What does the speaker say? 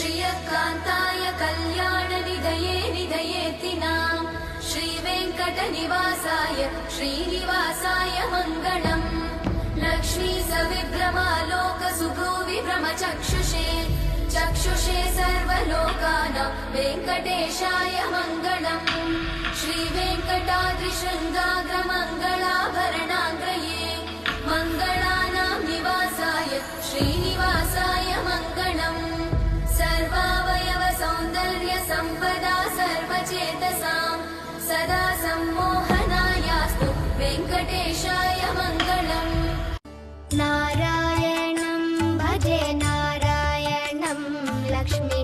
श्रियकान्ताय कल्याणनिधये निधयेतिनाम् श्रीवेङ्कटनिवासाय श्रीनिवासाय मङ्गलम् लक्ष्मी सविभ्रमालोकसुभ्रूविभ्रमचक्षुषे चक्षुषे सर्वलोकानां वेङ्कटेशाय मङ्गलम् श्रीवेङ्कटाद्रिशृङ्गाग्रमङ्गलाभरणाग्रये मङ्गलानां निवासाय श्रीनिवासाय मङ्गलम् सर्वावयव सौन्दर्य सम्पदा सर्वचेतसां सदा सम्मोहनायास्तु वेङ्कटेशाय मङ्गलम् नारायणं भजे नारायणं लक्ष्मी